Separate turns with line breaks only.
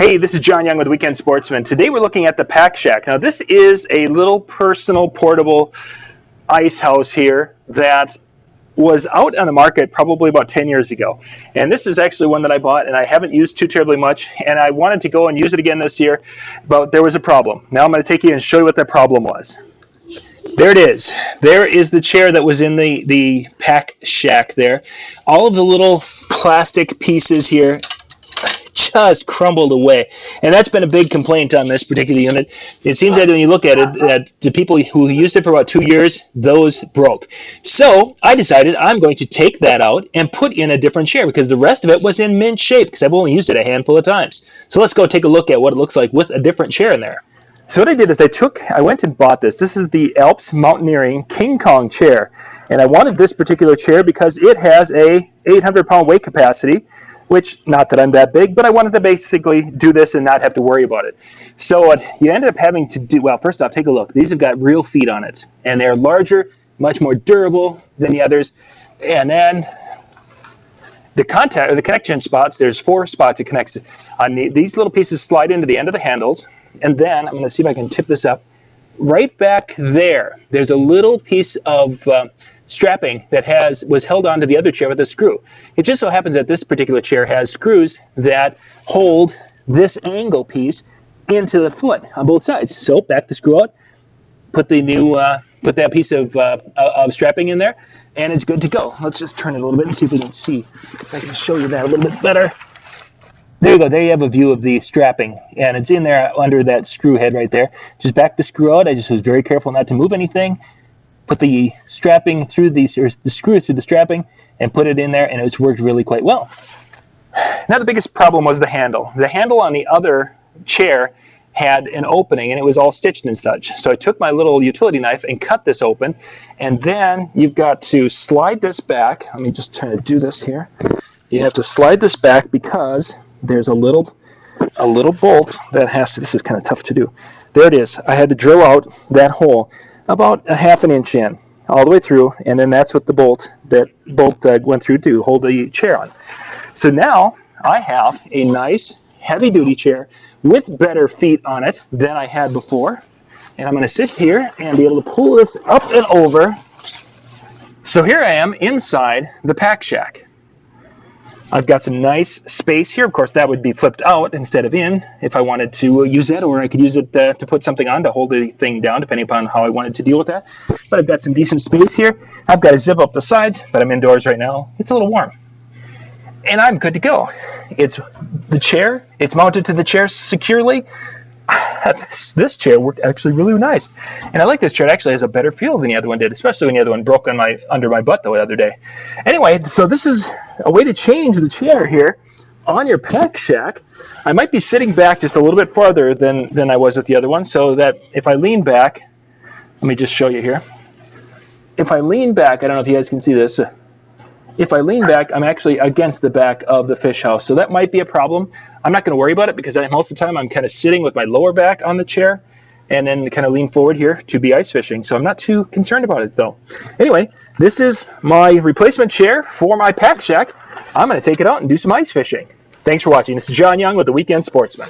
Hey, this is John Young with Weekend Sportsman. Today we're looking at the Pack Shack. Now this is a little personal portable ice house here that was out on the market probably about 10 years ago. And this is actually one that I bought and I haven't used too terribly much, and I wanted to go and use it again this year, but there was a problem. Now I'm going to take you and show you what that problem was. There it is. There is the chair that was in the Pack Shack there. All of the little plastic pieces here just crumbled away, and that's been a big complaint on this particular unit. It seems that when you look at it, that the people who used it for about 2 years, those broke. So I decided I'm going to take that out and put in a different chair because the rest of it was in mint shape because I've only used it a handful of times. So let's go take a look at what it looks like with a different chair in there. So what I did is I went and bought this. This is the Alps Mountaineering King Kong chair, and I wanted this particular chair because it has a 800-pound weight capacity, which, not that I'm that big, but I wanted to basically do this and not have to worry about it. So what you ended up having to do, well, first off, take a look. These have got real feet on it, and they're larger, much more durable than the others. And then the connection spots, there's 4 spots it connects. These little pieces slide into the end of the handles, and then I'm going to see if I can tip this up. Right back there's a little piece of strapping that was held onto the other chair with a screw. It just so happens that this particular chair has screws that hold this angle piece into the foot on both sides. So back the screw out, put put that piece of strapping in there, and it's good to go. Let's just turn it a little bit and see if we can see. If I can show you that a little bit better. There you go. There you have a view of the strapping, and it's in there under that screw head right there. Just back the screw out. I just was very careful not to move anything. Put the strapping through the screw through the strapping and put it in there, and it's worked really quite well. Now the biggest problem was the handle. The handle on the other chair had an opening, and it was all stitched and such. So I took my little utility knife and cut this open, and then you've got to slide this back. Let me just try to do this here. You have to slide this back because there's a little bolt that has to, this is kind of tough to do. There it is. I had to drill out that hole about a ½ an inch in, all the way through, and then that's what the bolt went through to hold the chair on. So now I have a nice heavy-duty chair with better feet on it than I had before, and I'm going to sit here and be able to pull this up and over. So here I am inside the Pack Shack. I've got some nice space here. Of course, that would be flipped out instead of in if I wanted to use it, or I could use it to put something on to hold the thing down, depending upon how I wanted to deal with that. But I've got some decent space here. I've got to zip up the sides, but I'm indoors right now. It's a little warm. And I'm good to go. It's the chair. It's mounted to the chair securely. This chair worked actually really nice. And I like this chair. It actually has a better feel than the other one did, especially when the other one broke on under my butt the other day. Anyway, so this is a way to change the chair here on your Pack Shack. I might be sitting back just a little bit farther than I was with the other one, so that if I lean back, let me just show you here. If I lean back, I don't know if you guys can see this. If I lean back, I'm actually against the back of the fish house, so that might be a problem. I'm not going to worry about it because most of the time I'm kind of sitting with my lower back on the chair and then kind of lean forward here to be ice fishing, so I'm not too concerned about it though. Anyway, this is my replacement chair for my Pack Shack. I'm going to take it out and do some ice fishing. Thanks for watching. This is John Young with the Weekend Sportsman.